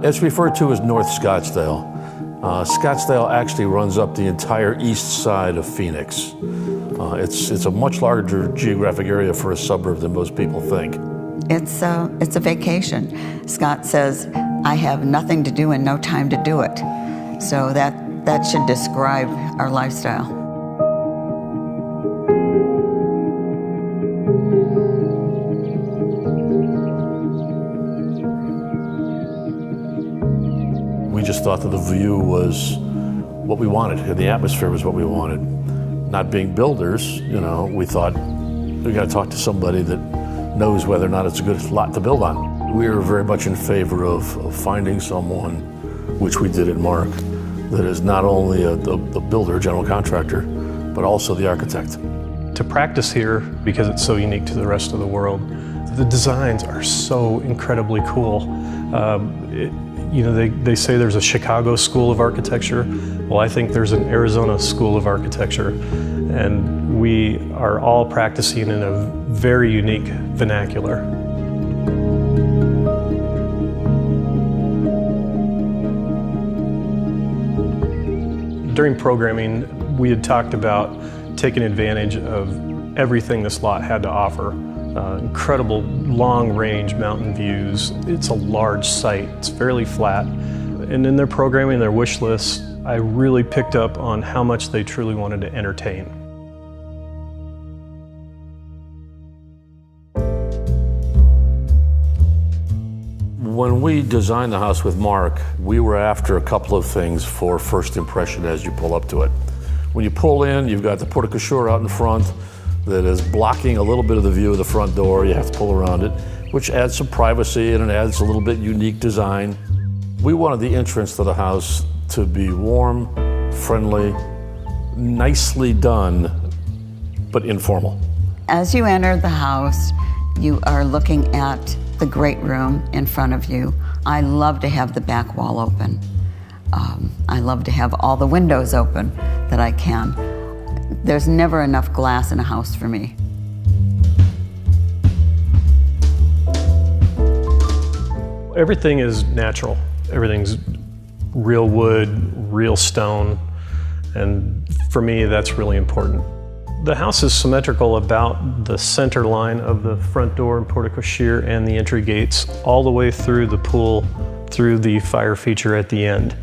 It's referred to as North Scottsdale. Scottsdale actually runs up the entire east side of Phoenix. It's a much larger geographic area for a suburb than most people think. It's a vacation. Scott says, I have nothing to do and no time to do it. So that should describe our lifestyle. We just thought that the view was what we wanted, and the atmosphere was what we wanted. Not being builders, we thought we got to talk to somebody that knows whether or not it's a good lot to build on. We are very much in favor of finding someone, which we did at Mark, that is not only the builder, general contractor, but also the architect. To practice here, because it's so unique to the rest of the world, the designs are so incredibly cool. They say there's a Chicago School of Architecture. Well, I think there's an Arizona School of Architecture, and we are all practicing in a very unique vernacular. During programming, we had talked about taking advantage of everything this lot had to offer. Incredible long-range mountain views. It's a large site, it's fairly flat. And in their programming, their wish list, I really picked up on how much they truly wanted to entertain. When we designed the house with Mark, we were after a couple of things for first impression as you pull up to it. When you pull in, you've got the porte cochere out in front that is blocking a little bit of the view of the front door. You have to pull around it, which adds some privacy and it adds a little bit unique design. We wanted the entrance to the house to be warm, friendly, nicely done, but informal. As you enter the house, you are looking at the great room in front of you. I love to have the back wall open. I love to have all the windows open that I can. There's never enough glass in a house for me. Everything is natural. Everything's real wood, real stone, and for me, that's really important. The house is symmetrical about the center line of the front door and porte cochere and the entry gates all the way through the pool, through the fire feature at the end.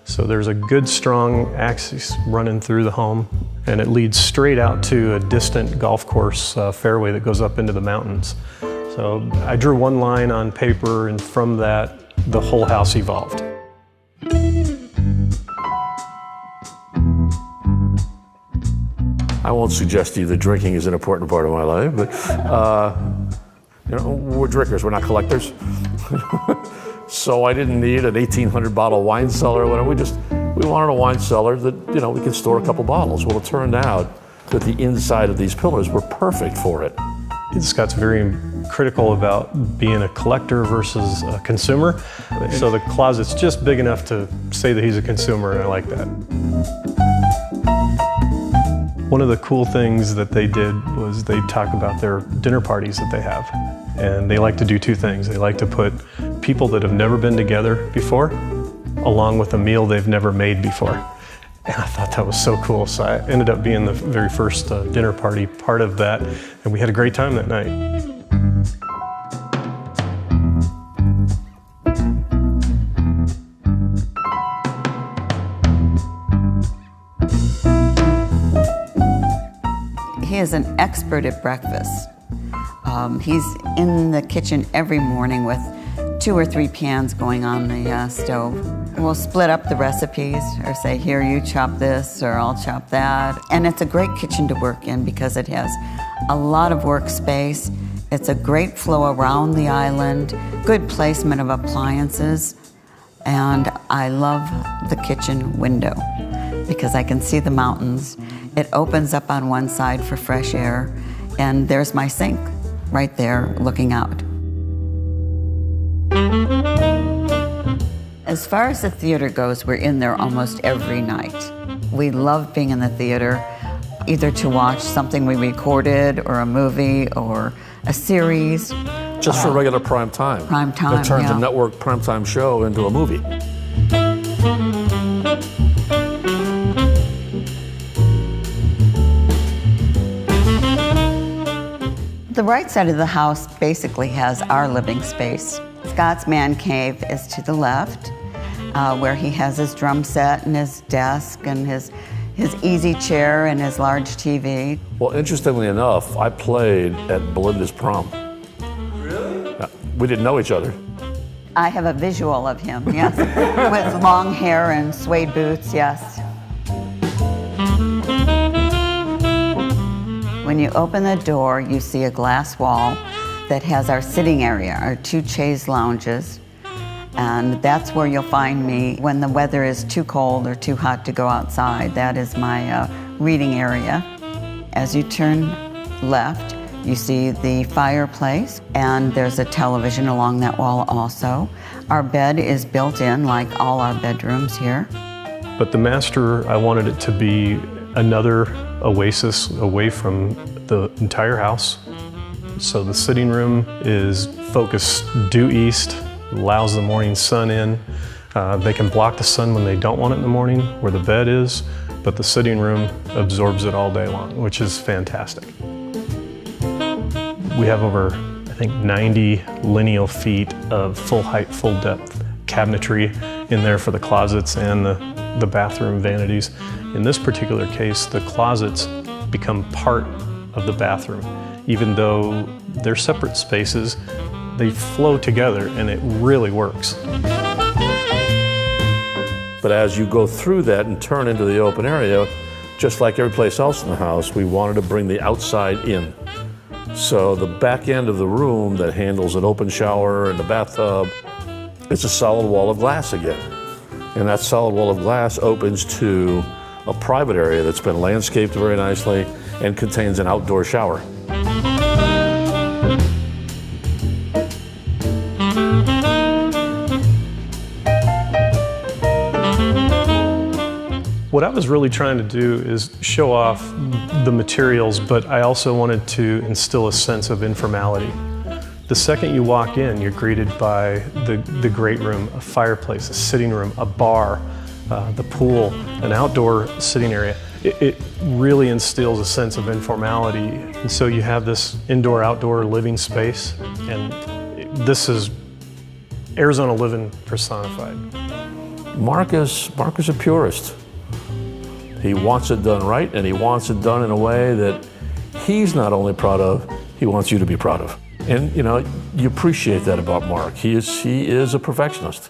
So there's a good strong axis running through the home, and it leads straight out to a distant golf course fairway that goes up into the mountains. So I drew one line on paper, and from that, the whole house evolved. I won't suggest to you that drinking is an important part of my life, but we're drinkers, we're not collectors. So I didn't need an 1,800 bottle wine cellar or whatever. We wanted a wine cellar that, we could store a couple bottles. Well, it turned out that the inside of these pillars were perfect for it. Scott's very critical about being a collector versus a consumer. So the closet's just big enough to say that he's a consumer, and I like that. One of the cool things that they did was they talk about their dinner parties that they have. And they like to do two things. They like to put people that have never been together before, along with a meal they've never made before. And I thought that was so cool. So I ended up being the very first dinner party part of that, and we had a great time that night. He is an expert at breakfast. He's in the kitchen every morning with 2 or 3 pans going on the stove. We'll split up the recipes or say, here, you chop this or I'll chop that. And it's a great kitchen to work in because it has a lot of workspace. It's a great flow around the island, good placement of appliances. And I love the kitchen window because I can see the mountains. It opens up on one side for fresh air, and there's my sink right there looking out. As far as the theater goes, we're in there almost every night. We love being in the theater, either to watch something we recorded or a movie or a series, Just for regular prime time. Prime time, It turns yeah. a network primetime show into a movie. The right side of the house basically has our living space. Scott's man cave is to the left, where he has his drum set and his desk and his easy chair and his large TV. Well, interestingly enough, I played at Belinda's prom. Really? We didn't know each other. I have a visual of him, yes, with long hair and suede boots, yes. When you open the door, you see a glass wall that has our sitting area, our 2 chaise lounges. And that's where you'll find me when the weather is too cold or too hot to go outside. That is my reading area. As you turn left, you see the fireplace, and there's a television along that wall also. Our bed is built in, like all our bedrooms here. But the master, I wanted it to be another oasis away from the entire house. So the sitting room is focused due east, allows the morning sun in. They can block the sun when they don't want it in the morning, where the bed is, but the sitting room absorbs it all day long, which is fantastic. We have over, I think, 90 lineal feet of full height, full depth cabinetry in there for the closets and the bathroom vanities. In this particular case, the closets become part of the bathroom. Even though they're separate spaces, they flow together and it really works. But as you go through that and turn into the open area, just like every place else in the house, we wanted to bring the outside in. So the back end of the room that handles an open shower and the bathtub, it's a solid wall of glass again. And that solid wall of glass opens to a private area that's been landscaped very nicely and contains an outdoor shower. What I was really trying to do is show off the materials, but I also wanted to instill a sense of informality. The second you walk in, you're greeted by the great room, a fireplace, a sitting room, a bar, the pool, an outdoor sitting area. It really instills a sense of informality. And so you have this indoor-outdoor living space, and this is Arizona living personified. Mark is a purist. He wants it done right, and he wants it done in a way that he's not only proud of, he wants you to be proud of. And you know, you appreciate that about Mark. He is a perfectionist.